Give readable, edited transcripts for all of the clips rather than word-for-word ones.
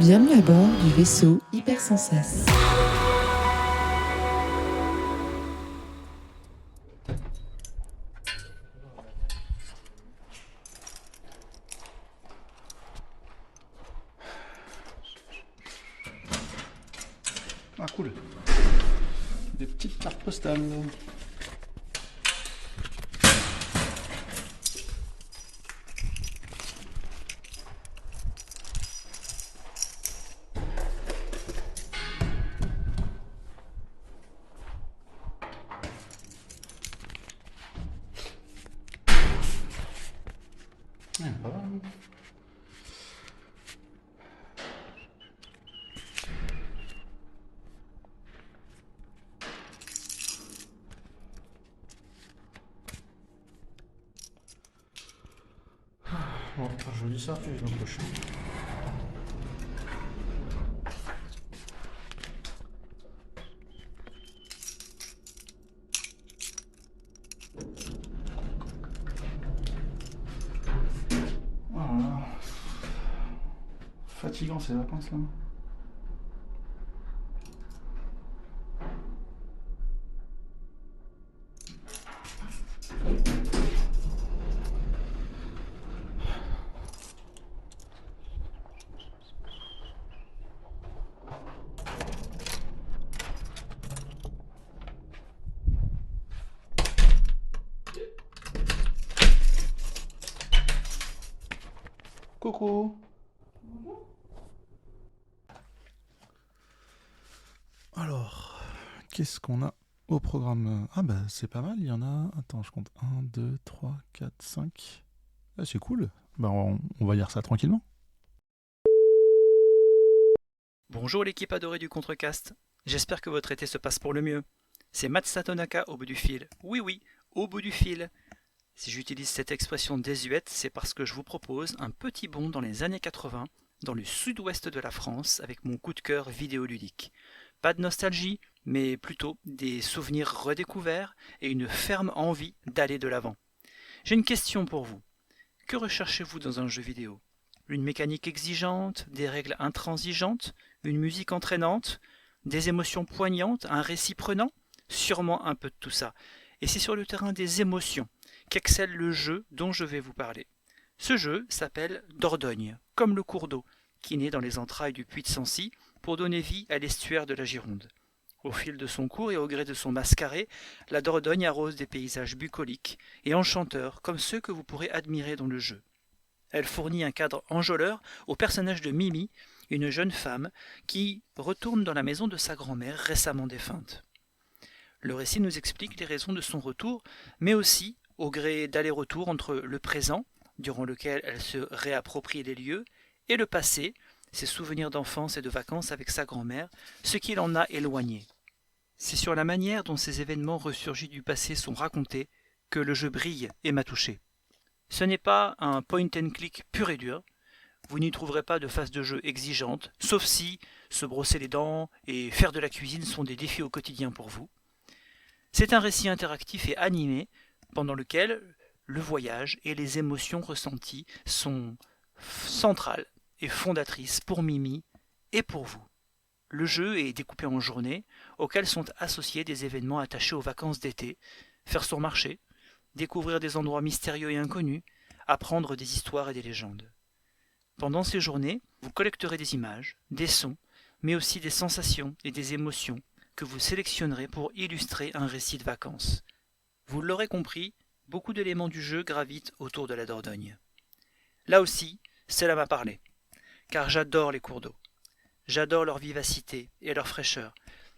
Bienvenue à bord du vaisseau Hypersensas. Ah cool. Des petites cartes postales. Ah, pas mal. Bon, je dis ça, puis je me couche. Voilà. Fatigant ces vacances là. Coucou. Alors, qu'est-ce qu'on a au programme? Ah bah c'est pas mal, il y en a... Attends, je compte 1, 2, 3, 4, 5... Ah, c'est cool. Bah on va lire ça tranquillement. Bonjour l'équipe adorée du Contrecast, j'espère que votre été se passe pour le mieux. C'est Matt Satonaka au bout du fil. Oui oui, au bout du fil. Si j'utilise cette expression désuète, c'est parce que je vous propose un petit bond dans les années 80, dans le sud-ouest de la France, avec mon coup de cœur vidéoludique. Pas de nostalgie, mais plutôt des souvenirs redécouverts et une ferme envie d'aller de l'avant. J'ai une question pour vous. Que recherchez-vous dans un jeu vidéo? Une mécanique exigeante, des règles intransigeantes, une musique entraînante, des émotions poignantes, un récit prenant? Sûrement un peu de tout ça. Et c'est sur le terrain des émotions qu'excelle le jeu dont je vais vous parler. Ce jeu s'appelle Dordogne, comme le cours d'eau, qui naît dans les entrailles du puits de Sancy pour donner vie à l'estuaire de la Gironde. Au fil de son cours et au gré de son mascaré, la Dordogne arrose des paysages bucoliques et enchanteurs comme ceux que vous pourrez admirer dans le jeu. Elle fournit un cadre enjôleur au personnage de Mimi, une jeune femme qui retourne dans la maison de sa grand-mère récemment défunte. Le récit nous explique les raisons de son retour, mais aussi, au gré d'aller-retour entre le présent, durant lequel elle se réapproprie les lieux, et le passé, ses souvenirs d'enfance et de vacances avec sa grand-mère, ce qui l'en a éloigné. C'est sur la manière dont ces événements ressurgis du passé sont racontés que le jeu brille et m'a touché. Ce n'est pas un point and click pur et dur, vous n'y trouverez pas de phase de jeu exigeante, sauf si se brosser les dents et faire de la cuisine sont des défis au quotidien pour vous. C'est un récit interactif et animé, pendant lequel le voyage et les émotions ressenties sont centrales et fondatrices pour Mimi et pour vous. Le jeu est découpé en journées, auxquelles sont associés des événements attachés aux vacances d'été, faire son marché, découvrir des endroits mystérieux et inconnus, apprendre des histoires et des légendes. Pendant ces journées, vous collecterez des images, des sons, mais aussi des sensations et des émotions que vous sélectionnerez pour illustrer un récit de vacances. Vous l'aurez compris, beaucoup d'éléments du jeu gravitent autour de la Dordogne. Là aussi, cela m'a parlé, car j'adore les cours d'eau. J'adore leur vivacité et leur fraîcheur.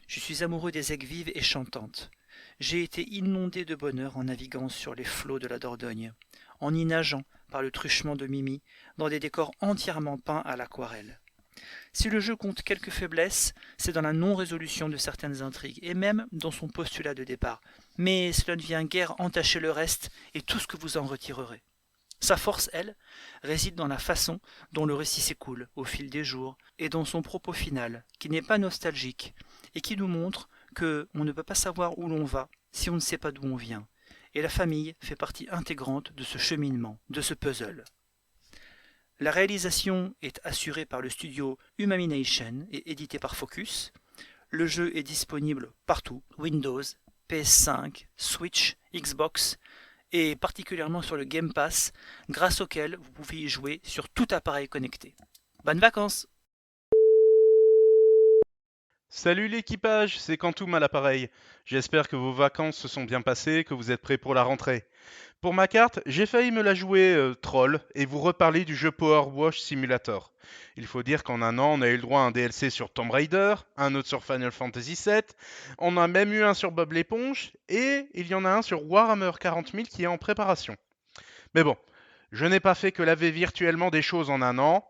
Je suis amoureux des aigues vives et chantantes. J'ai été inondé de bonheur en naviguant sur les flots de la Dordogne, en y nageant par le truchement de Mimi, dans des décors entièrement peints à l'aquarelle. Si le jeu compte quelques faiblesses, c'est dans la non-résolution de certaines intrigues, et même dans son postulat de départ. Mais cela ne vient guère entacher le reste et tout ce que vous en retirerez. Sa force, elle, réside dans la façon dont le récit s'écoule au fil des jours, et dans son propos final, qui n'est pas nostalgique, et qui nous montre que on ne peut pas savoir où l'on va si on ne sait pas d'où on vient. Et la famille fait partie intégrante de ce cheminement, de ce puzzle. La réalisation est assurée par le studio Humamination et édité par Focus. Le jeu est disponible partout, Windows, PS5, Switch, Xbox et particulièrement sur le Game Pass, grâce auquel vous pouvez y jouer sur tout appareil connecté. Bonnes vacances! Salut l'équipage, c'est Quantum à l'appareil. J'espère que vos vacances se sont bien passées, que vous êtes prêts pour la rentrée. Pour ma carte, j'ai failli me la jouer troll et vous reparler du jeu Power Wash Simulator. Il faut dire qu'en un an, on a eu le droit à un DLC sur Tomb Raider, un autre sur Final Fantasy VII, on a même eu un sur Bob l'éponge et il y en a un sur Warhammer 40 000 qui est en préparation. Mais bon, je n'ai pas fait que laver virtuellement des choses en un an.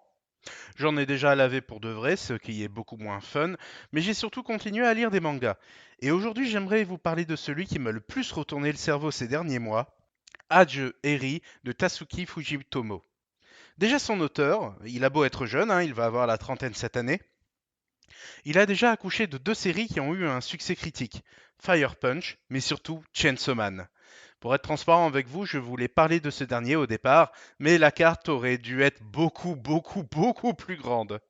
J'en ai déjà lavé pour de vrai, ce qui est beaucoup moins fun, mais j'ai surtout continué à lire des mangas. Et aujourd'hui, j'aimerais vous parler de celui qui m'a le plus retourné le cerveau ces derniers mois, Adieu Eri de Tasuki Fujitomo. Déjà son auteur, il a beau être jeune, il va avoir la trentaine cette année, il a déjà accouché de 2 séries qui ont eu un succès critique, Fire Punch, mais surtout Chainsaw Man. Pour être transparent avec vous, je voulais parler de ce dernier au départ, mais la carte aurait dû être beaucoup plus grande.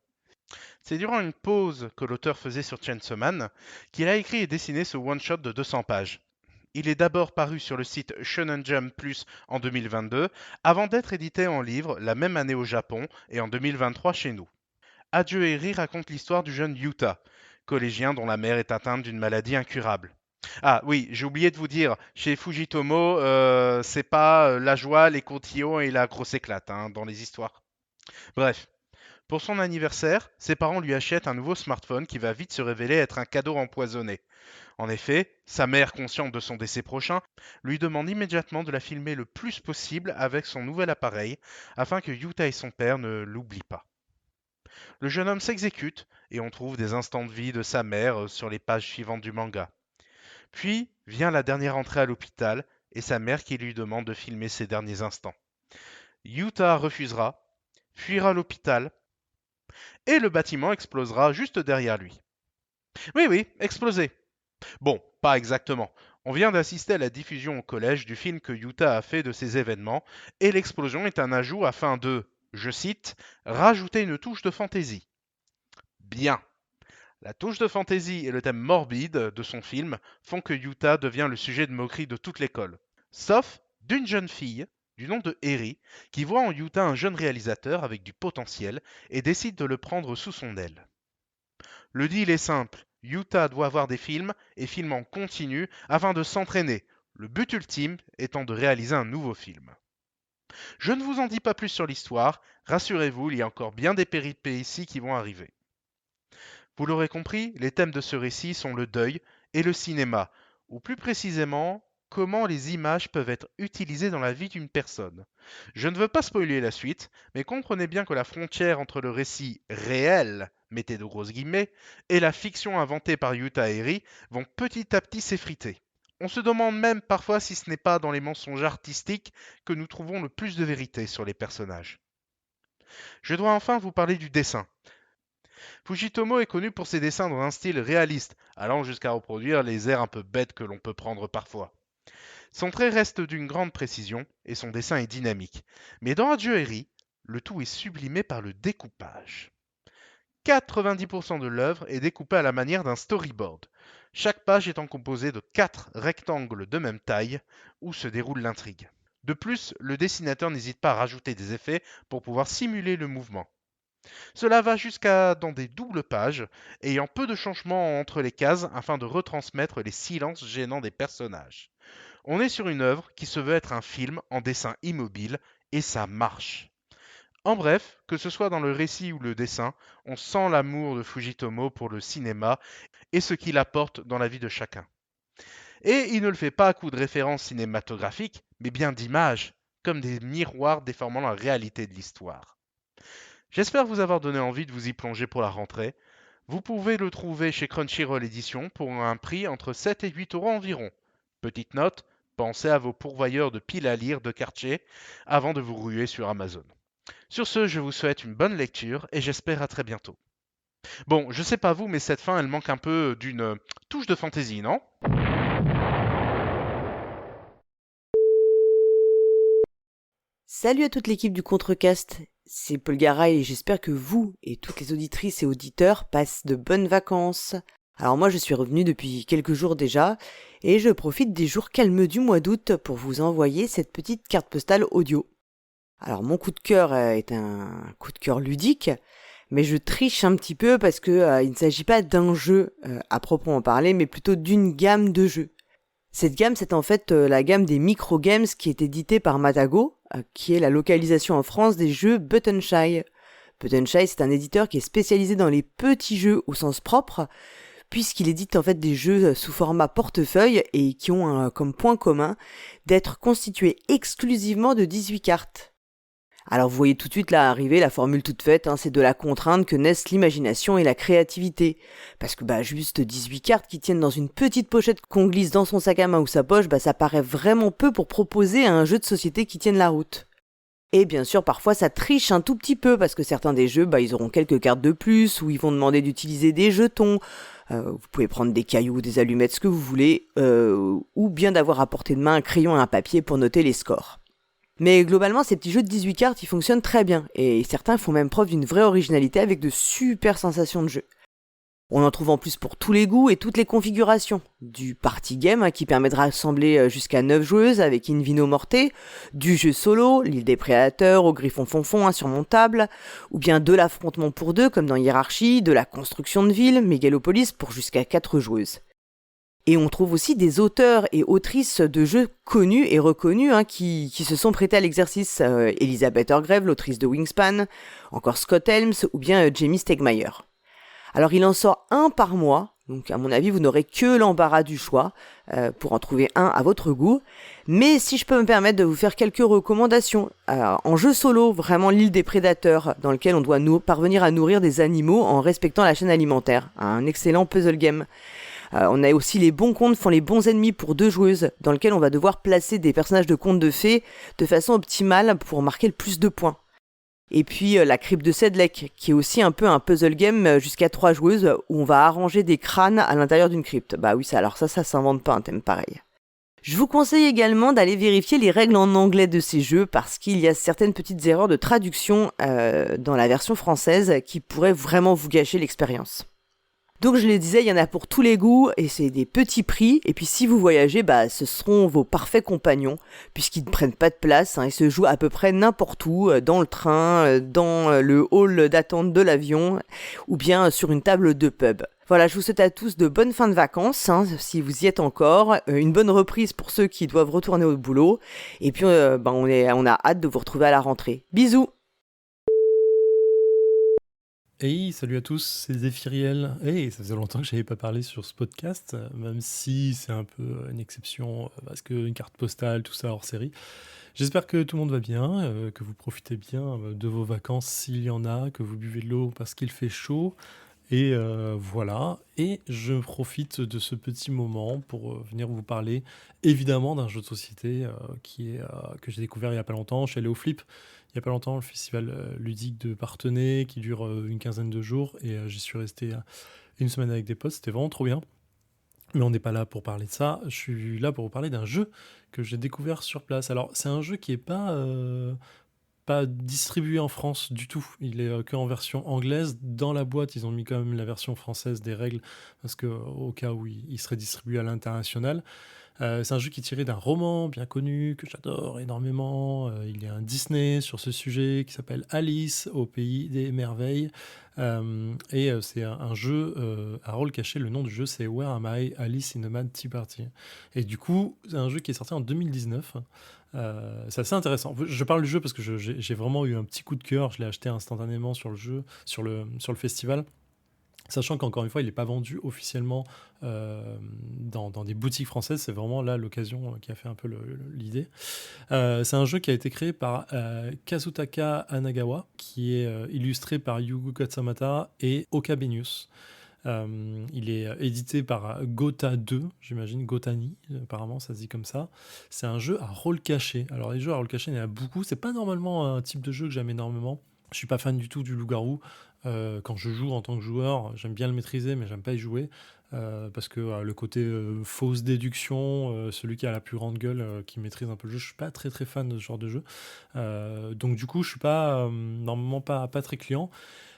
C'est durant une pause que l'auteur faisait sur Chainsaw Man qu'il a écrit et dessiné ce one-shot de 200 pages. Il est d'abord paru sur le site Shonen Jump Plus en 2022, avant d'être édité en livre la même année au Japon et en 2023 chez nous. Adieu Eri raconte l'histoire du jeune Yuta, collégien dont la mère est atteinte d'une maladie incurable. Ah oui, j'ai oublié de vous dire, chez Fujitomo, c'est pas la joie, les contillons et la grosse éclate dans les histoires. Bref, pour son anniversaire, ses parents lui achètent un nouveau smartphone qui va vite se révéler être un cadeau empoisonné. En effet, sa mère, consciente de son décès prochain, lui demande immédiatement de la filmer le plus possible avec son nouvel appareil afin que Yuta et son père ne l'oublient pas. Le jeune homme s'exécute et on trouve des instants de vie de sa mère sur les pages suivantes du manga. Puis vient la dernière entrée à l'hôpital et sa mère qui lui demande de filmer ses derniers instants. Yuta refusera, fuira l'hôpital et le bâtiment explosera juste derrière lui. Oui, oui, exploser. Bon, pas exactement. On vient d'assister à la diffusion au collège du film que Yuta a fait de ces événements, et l'explosion est un ajout afin de, je cite, rajouter une touche de fantaisie. Bien. La touche de fantaisie et le thème morbide de son film font que Yuta devient le sujet de moquerie de toute l'école. Sauf d'une jeune fille, du nom de Eri, qui voit en Yuta un jeune réalisateur avec du potentiel et décide de le prendre sous son aile. Le deal est simple, Yuta doit voir des films et filme en continu afin de s'entraîner, le but ultime étant de réaliser un nouveau film. Je ne vous en dis pas plus sur l'histoire, rassurez-vous, il y a encore bien des péripéties qui vont arriver. Vous l'aurez compris, les thèmes de ce récit sont le deuil et le cinéma, ou plus précisément, comment les images peuvent être utilisées dans la vie d'une personne. Je ne veux pas spoiler la suite, mais comprenez bien que la frontière entre le récit réel, mettez de grosses guillemets, et la fiction inventée par Yuta Eri vont petit à petit s'effriter. On se demande même parfois si ce n'est pas dans les mensonges artistiques que nous trouvons le plus de vérité sur les personnages. Je dois enfin vous parler du dessin. Fujitomo est connu pour ses dessins dans un style réaliste, allant jusqu'à reproduire les airs un peu bêtes que l'on peut prendre parfois. Son trait reste d'une grande précision et son dessin est dynamique. Mais dans Adieu Eri, le tout est sublimé par le découpage. 90% de l'œuvre est découpée à la manière d'un storyboard, chaque page étant composée de 4 rectangles de même taille où se déroule l'intrigue. De plus, le dessinateur n'hésite pas à rajouter des effets pour pouvoir simuler le mouvement. Cela va jusqu'à dans des doubles pages, ayant peu de changements entre les cases afin de retransmettre les silences gênants des personnages. On est sur une œuvre qui se veut être un film en dessin immobile, et ça marche. En bref, que ce soit dans le récit ou le dessin, on sent l'amour de Fujitomo pour le cinéma et ce qu'il apporte dans la vie de chacun. Et il ne le fait pas à coup de références cinématographiques, mais bien d'images, comme des miroirs déformant la réalité de l'histoire. J'espère vous avoir donné envie de vous y plonger pour la rentrée. Vous pouvez le trouver chez Crunchyroll Édition pour un prix entre 7 et 8 euros environ. Petite note, pensez à vos pourvoyeurs de piles à lire de quartier avant de vous ruer sur Amazon. Sur ce, je vous souhaite une bonne lecture et j'espère à très bientôt. Bon, je sais pas vous, mais cette fin, elle manque un peu d'une touche de fantaisie, non? Salut à toute l'équipe du Contrecast, c'est Paul Garay et j'espère que vous et toutes les auditrices et auditeurs passent de bonnes vacances. Alors moi je suis revenu depuis quelques jours déjà et je profite des jours calmes du mois d'août pour vous envoyer cette petite carte postale audio. Alors mon coup de cœur est un coup de cœur ludique, mais je triche un petit peu parce que il ne s'agit pas d'un jeu à proprement parler, mais plutôt d'une gamme de jeux. Cette gamme, c'est en fait la gamme des micro-games qui est éditée par Matago, qui est la localisation en France des jeux Button Shy. Button Shy, c'est un éditeur qui est spécialisé dans les petits jeux au sens propre, puisqu'il édite en fait des jeux sous format portefeuille et qui ont comme point commun d'être constitués exclusivement de 18 cartes. Alors vous voyez tout de suite là arriver la formule toute faite, c'est de la contrainte que naissent l'imagination et la créativité. Parce que juste 18 cartes qui tiennent dans une petite pochette qu'on glisse dans son sac à main ou sa poche, ça paraît vraiment peu pour proposer un jeu de société qui tienne la route. Et bien sûr parfois ça triche un tout petit peu parce que certains des jeux ils auront quelques cartes de plus ou ils vont demander d'utiliser des jetons. Vous pouvez prendre des cailloux, des allumettes, ce que vous voulez, ou bien d'avoir à portée de main un crayon et un papier pour noter les scores. Mais globalement, ces petits jeux de 18 cartes, ils fonctionnent très bien, et certains font même preuve d'une vraie originalité avec de super sensations de jeu. On en trouve en plus pour tous les goûts et toutes les configurations. Du party game qui permet de rassembler jusqu'à 9 joueuses avec Invino Morte, du jeu solo, l'île des prédateurs au griffon fonfon insurmontable, ou bien de l'affrontement pour deux comme dans Hiérarchie, de la construction de ville, Mégalopolis pour jusqu'à 4 joueuses. Et on trouve aussi des auteurs et autrices de jeux connus et reconnus qui se sont prêtés à l'exercice. Elisabeth Orgrave, l'autrice de Wingspan, encore Scott Helms ou bien Jamie Stegmaier. Alors il en sort un par mois, donc à mon avis vous n'aurez que l'embarras du choix pour en trouver un à votre goût. Mais si je peux me permettre de vous faire quelques recommandations, en jeu solo, vraiment l'île des prédateurs, dans lequel on doit parvenir à nourrir des animaux en respectant la chaîne alimentaire. Un excellent puzzle game. On a aussi les bons contes font les bons ennemis pour 2 joueuses, dans lequel on va devoir placer des personnages de contes de fées de façon optimale pour marquer le plus de points. Et puis la crypte de Sedlec, qui est aussi un peu un puzzle game jusqu'à 3 joueuses, où on va arranger des crânes à l'intérieur d'une crypte. Oui, ça s'invente pas un thème pareil. Je vous conseille également d'aller vérifier les règles en anglais de ces jeux, parce qu'il y a certaines petites erreurs de traduction dans la version française qui pourraient vraiment vous gâcher l'expérience. Donc je le disais, il y en a pour tous les goûts et c'est des petits prix. Et puis si vous voyagez, ce seront vos parfaits compagnons puisqu'ils ne prennent pas de place. Ils se jouent à peu près n'importe où, dans le train, dans le hall d'attente de l'avion ou bien sur une table de pub. Voilà, je vous souhaite à tous de bonnes fins de vacances, si vous y êtes encore, une bonne reprise pour ceux qui doivent retourner au boulot. Et puis on a hâte de vous retrouver à la rentrée. Bisous! Hey, salut à tous, c'est Zéphiriel. Hey, ça faisait longtemps que je n'avais pas parlé sur ce podcast, même si c'est un peu une exception, parce qu'une carte postale, tout ça hors série. J'espère que tout le monde va bien, que vous profitez bien de vos vacances s'il y en a, que vous buvez de l'eau parce qu'il fait chaud. Et voilà, et je profite de ce petit moment pour venir vous parler évidemment d'un jeu de société que j'ai découvert il n'y a pas longtemps. Je suis allé au Flip il n'y a pas longtemps, le festival ludique de Parthenay qui dure une quinzaine de jours, et j'y suis resté une semaine avec des potes, c'était vraiment trop bien. Mais on n'est pas là pour parler de ça, je suis là pour vous parler d'un jeu que j'ai découvert sur place. Alors c'est un jeu qui n'est pas distribué en France du tout. Il est qu'en version anglaise. Dans la boîte, ils ont mis quand même la version française des règles, parce que au cas où il serait distribué à l'international. C'est un jeu qui est tiré d'un roman bien connu, que j'adore énormément. Il y a un Disney sur ce sujet qui s'appelle Alice au pays des merveilles. C'est un jeu à rôle caché. Le nom du jeu, c'est Where Am I? Alice in a Mad Tea Party. Et du coup, c'est un jeu qui est sorti en 2019. C'est assez intéressant. Je parle du jeu parce que j'ai vraiment eu un petit coup de cœur. Je l'ai acheté instantanément sur le jeu, sur le festival. Sachant qu'encore une fois, il n'est pas vendu officiellement dans des boutiques françaises. C'est vraiment là l'occasion qui a fait un peu l'idée. C'est un jeu qui a été créé par Kazutaka Anagawa, qui est illustré par Yugo Katsamata et Okabenius. Il est édité par Gotha 2, j'imagine, Gotani, apparemment ça se dit comme ça. C'est un jeu à rôle caché. Alors les jeux à rôle caché, il y en a beaucoup. C'est pas normalement un type de jeu que j'aime énormément. Je suis pas fan du tout du loup-garou. Quand je joue en tant que joueur, j'aime bien le maîtriser, mais j'aime pas y jouer. Parce que le côté fausse déduction, celui qui a la plus grande gueule, qui maîtrise un peu le jeu, je suis pas très très fan de ce genre de jeu. Donc du coup, je suis pas normalement pas très client.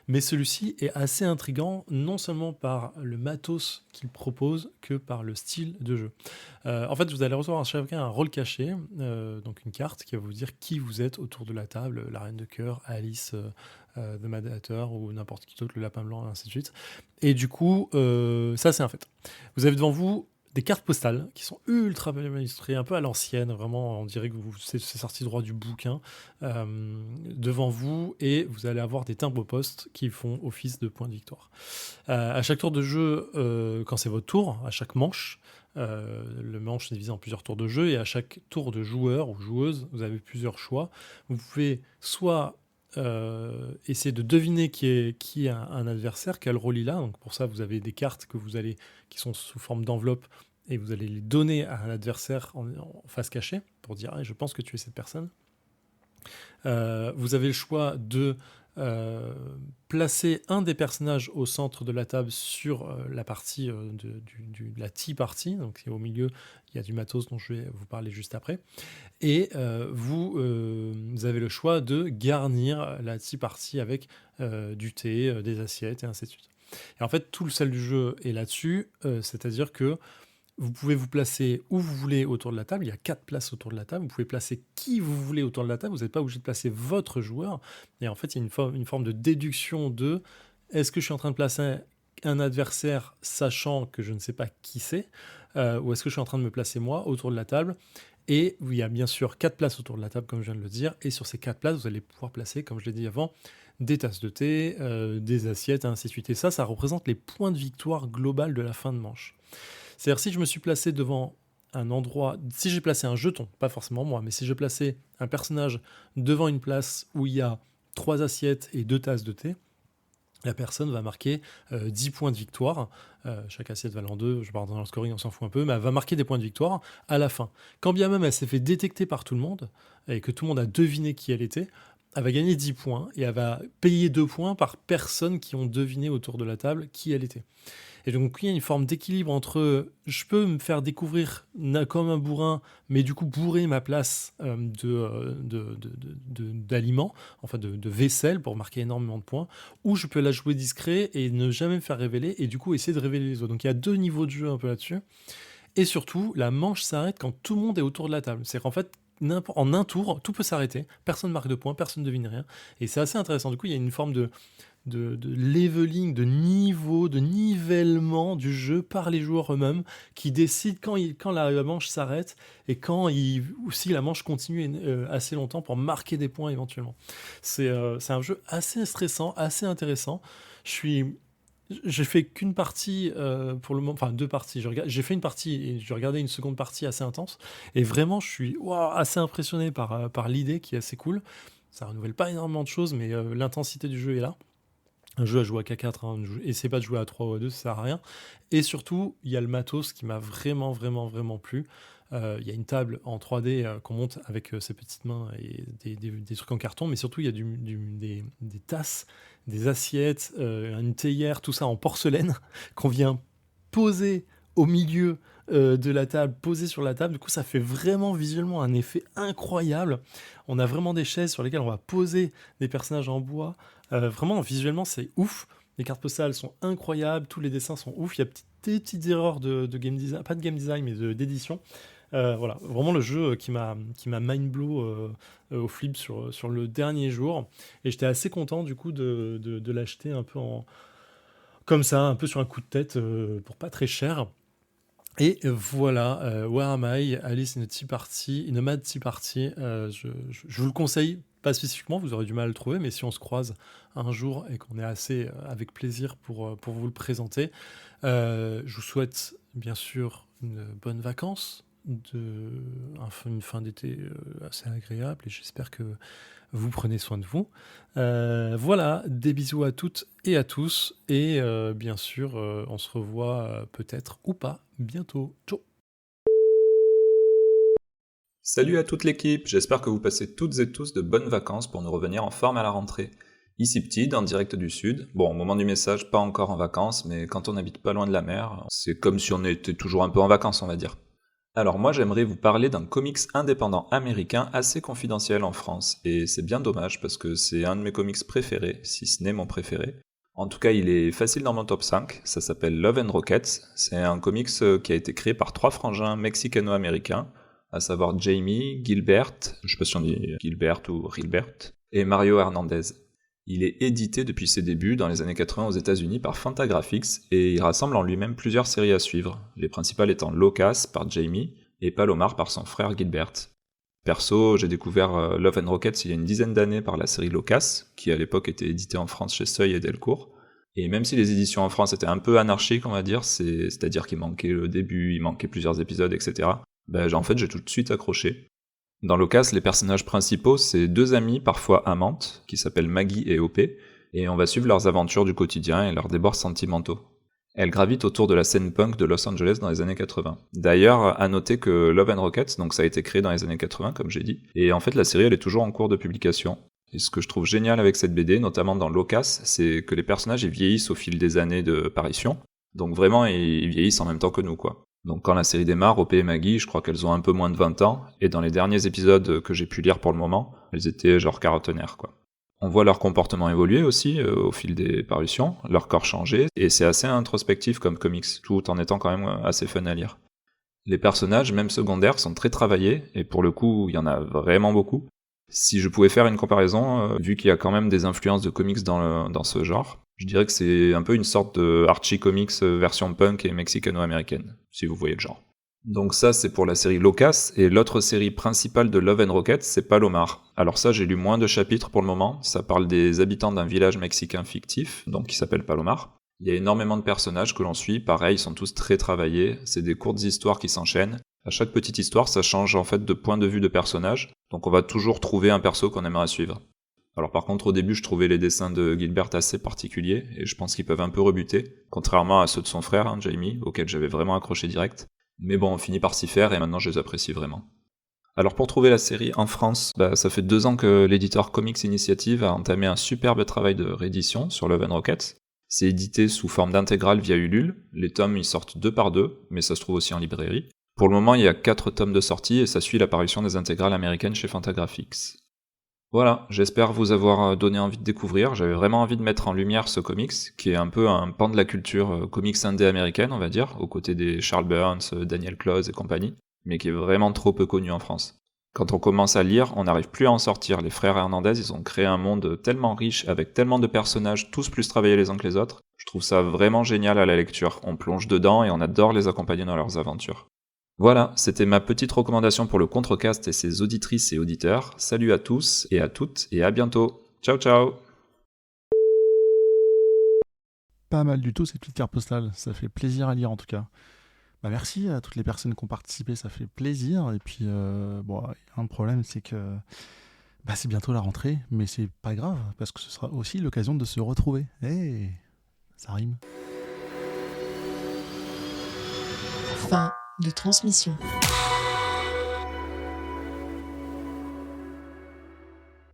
Mais celui-ci est assez intriguant, non seulement par le matos qu'il propose, que par le style de jeu. En fait, vous allez recevoir chacun un rôle caché, donc une carte qui va vous dire qui vous êtes autour de la table, la Reine de Cœur, Alice, The Mad Hatter ou n'importe qui d'autre, le Lapin Blanc, et ainsi de suite. Et du coup, ça c'est un fait. Vous avez devant vous des cartes postales qui sont ultra bien illustrées, un peu à l'ancienne, vraiment, on dirait que c'est sorti droit du bouquin, devant vous, et vous allez avoir des timbres-poste qui font office de points de victoire. À chaque tour de jeu, quand c'est votre tour, à chaque manche, le manche est divisé en plusieurs tours de jeu, et à chaque tour de joueur ou joueuse, vous avez plusieurs choix. Vous pouvez soit essayer de deviner qui est un adversaire, quel rôle il a. Donc pour ça, vous avez des cartes qui sont sous forme d'enveloppe, et vous allez les donner à un adversaire en face cachée pour dire je pense que tu es cette personne. Vous avez le choix de placer un des personnages au centre de la table sur la partie de la tea party, donc au milieu il y a du matos dont je vais vous parler juste après, et vous avez le choix de garnir la tea party avec du thé, des assiettes et ainsi de suite. Et en fait tout le sel du jeu est là-dessus, c'est-à-dire que vous pouvez vous placer où vous voulez autour de la table. Il y a 4 places autour de la table. Vous pouvez placer qui vous voulez autour de la table. Vous n'êtes pas obligé de placer votre joueur. Et en fait, il y a une forme de déduction de est-ce que je suis en train de placer un adversaire sachant que je ne sais pas qui c'est, ou est-ce que je suis en train de me placer moi autour de la table. Et il y a bien sûr 4 places autour de la table, comme je viens de le dire. Et sur ces 4 places, vous allez pouvoir placer, comme je l'ai dit avant, des tasses de thé, des assiettes, et ainsi de suite. Et ça représente les points de victoire global de la fin de manche. C'est-à-dire, si je me suis placé devant un endroit, si j'ai placé un jeton, pas forcément moi, mais si j'ai placé un personnage devant une place où il y a 3 assiettes et 2 tasses de thé, la personne va marquer 10 points de victoire. Chaque assiette valant 2, je pars dans le scoring, on s'en fout un peu, mais elle va marquer des points de victoire à la fin. Quand bien même elle s'est fait détecter par tout le monde, et que tout le monde a deviné qui elle était, elle va gagner 10 points, et elle va payer 2 points par personne qui ont deviné autour de la table qui elle était. Et donc, il y a une forme d'équilibre entre je peux me faire découvrir comme un bourrin, mais du coup bourrer ma place d'aliments, enfin de vaisselle pour marquer énormément de points, ou je peux la jouer discret et ne jamais me faire révéler, et du coup essayer de révéler les autres. Donc, il y a 2 niveaux de jeu un peu là-dessus. Et surtout, la manche s'arrête quand tout le monde est autour de la table. C'est qu'en fait, en un tour, tout peut s'arrêter. Personne marque de points, personne ne devine rien. Et c'est assez intéressant. Du coup, il y a une forme de leveling, de niveau, de nivellement du jeu par les joueurs eux-mêmes qui décident quand la manche s'arrête et ou si la manche continue assez longtemps pour marquer des points éventuellement. C'est un jeu assez stressant, assez intéressant. J'ai fait qu'une partie pour le moment, enfin 2 parties. J'ai fait une partie et j'ai regardé une seconde partie assez intense. Et vraiment, je suis assez impressionné par l'idée qui est assez cool. Ça renouvelle pas énormément de choses, mais l'intensité du jeu est là. Un jeu à jouer à K4, hein, essayez pas de jouer à 3 ou à 2, ça sert à rien. Et surtout, il y a le matos qui m'a vraiment, vraiment, vraiment plu. Il y a une table en 3D qu'on monte avec ses petites mains et des trucs en carton, mais surtout, il y a des tasses, des assiettes, une théière, tout ça en porcelaine qu'on vient poser au milieu de la table, posé sur la table. Du coup, ça fait vraiment visuellement un effet incroyable. On a vraiment des chaises sur lesquelles on va poser des personnages en bois. Vraiment, visuellement, c'est ouf. Les cartes postales sont incroyables, tous les dessins sont ouf. Il y a des petites erreurs de game design, pas de game design, mais d'édition. Voilà, vraiment le jeu qui m'a mind blow au flip sur le dernier jour. Et j'étais assez content du coup de l'acheter un peu comme ça, un peu sur un coup de tête pour pas très cher. Et voilà, Where Am I, Alice in a Tea Party, in a Mad Tea Party. Je vous le conseille, pas spécifiquement, vous aurez du mal à le trouver, mais si on se croise un jour et qu'on est assez avec plaisir pour vous le présenter, je vous souhaite bien sûr une bonne vacance, une fin d'été assez agréable, et j'espère que vous prenez soin de vous. Voilà, des bisous à toutes et à tous, et bien sûr, on se revoit peut-être ou pas bientôt. Ciao. Salut à toute l'équipe, j'espère que vous passez toutes et tous de bonnes vacances pour nous revenir en forme à la rentrée. Ici Petite, en direct du sud. Bon, au moment du message, pas encore en vacances, mais quand on habite pas loin de la mer, c'est comme si on était toujours un peu en vacances, on va dire. Alors moi, j'aimerais vous parler d'un comics indépendant américain assez confidentiel en France, et c'est bien dommage parce que c'est un de mes comics préférés, si ce n'est mon préféré. En tout cas, il est facile dans mon top 5, ça s'appelle Love and Rockets. C'est un comics qui a été créé par 3 frangins mexicano-américains, à savoir Jamie, Gilbert, je sais pas si on dit Gilbert ou Rilbert, et Mario Hernandez. Il est édité depuis ses débuts dans les années 80 aux États-Unis par Fantagraphics et il rassemble en lui-même plusieurs séries à suivre, les principales étant Locas par Jamie et Palomar par son frère Gilbert. Perso, j'ai découvert Love and Rockets il y a une dizaine d'années par la série Locas, qui à l'époque était éditée en France chez Seuil et Delcourt. Et même si les éditions en France étaient un peu anarchiques, on va dire, c'est-à-dire qu'il manquait le début, il manquait plusieurs épisodes, etc., en fait j'ai tout de suite accroché. Dans Locas, les personnages principaux, c'est 2 amies, parfois amantes, qui s'appellent Maggie et OP, et on va suivre leurs aventures du quotidien et leurs débords sentimentaux. Elles gravitent autour de la scène punk de Los Angeles dans les années 80. D'ailleurs, à noter que Love and Rockets, donc ça a été créé dans les années 80, comme j'ai dit, et en fait la série elle est toujours en cours de publication. Et ce que je trouve génial avec cette BD, notamment dans Locas, c'est que les personnages ils vieillissent au fil des années de parution, donc vraiment ils vieillissent en même temps que nous, quoi. Donc quand la série démarre, OP et Maggie, je crois qu'elles ont un peu moins de 20 ans, et dans les derniers épisodes que j'ai pu lire pour le moment, elles étaient genre quarantenaires, quoi. On voit leur comportement évoluer aussi au fil des parutions, leur corps changer, et c'est assez introspectif comme comics, tout en étant quand même assez fun à lire. Les personnages, même secondaires, sont très travaillés, et pour le coup, il y en a vraiment beaucoup. Si je pouvais faire une comparaison, vu qu'il y a quand même des influences de comics dans ce genre, je dirais que c'est un peu une sorte de Archie Comics version punk et mexicano-américaine, si vous voyez le genre. Donc ça, c'est pour la série Locas, et l'autre série principale de Love and Rockets, c'est Palomar. Alors ça, j'ai lu moins de chapitres pour le moment, ça parle des habitants d'un village mexicain fictif, donc qui s'appelle Palomar. Il y a énormément de personnages que l'on suit, pareil, ils sont tous très travaillés, c'est des courtes histoires qui s'enchaînent. À chaque petite histoire, ça change en fait de point de vue de personnage, donc on va toujours trouver un perso qu'on aimerait suivre. Alors par contre, au début, je trouvais les dessins de Gilbert assez particuliers, et je pense qu'ils peuvent un peu rebuter, contrairement à ceux de son frère, Jamie, auquel j'avais vraiment accroché direct. Mais bon, on finit par s'y faire, et maintenant je les apprécie vraiment. Alors pour trouver la série en France, ça fait 2 ans que l'éditeur Comics Initiative a entamé un superbe travail de réédition sur Love and Rockets. C'est édité sous forme d'intégrale via Ulule, les tomes ils sortent 2 par 2, mais ça se trouve aussi en librairie. Pour le moment, il y a 4 tomes de sortie et ça suit l'apparition des intégrales américaines chez Fantagraphics. Voilà, j'espère vous avoir donné envie de découvrir, j'avais vraiment envie de mettre en lumière ce comics, qui est un peu un pan de la culture comics indé américaine, on va dire, aux côtés des Charles Burns, Daniel Close et compagnie, mais qui est vraiment trop peu connu en France. Quand on commence à lire, on n'arrive plus à en sortir, les frères Hernandez, ils ont créé un monde tellement riche, avec tellement de personnages, tous plus travaillés les uns que les autres, je trouve ça vraiment génial à la lecture, on plonge dedans et on adore les accompagner dans leurs aventures. Voilà, c'était ma petite recommandation pour le Contrecast et ses auditrices et auditeurs. Salut à tous et à toutes et à bientôt. Ciao ciao. Pas mal du tout cette petite carte postale, ça fait plaisir à lire en tout cas. Merci à toutes les personnes qui ont participé, ça fait plaisir. Et puis, il y a un problème, c'est que c'est bientôt la rentrée, mais c'est pas grave, parce que ce sera aussi l'occasion de se retrouver. Ça rime. Fin de transmission.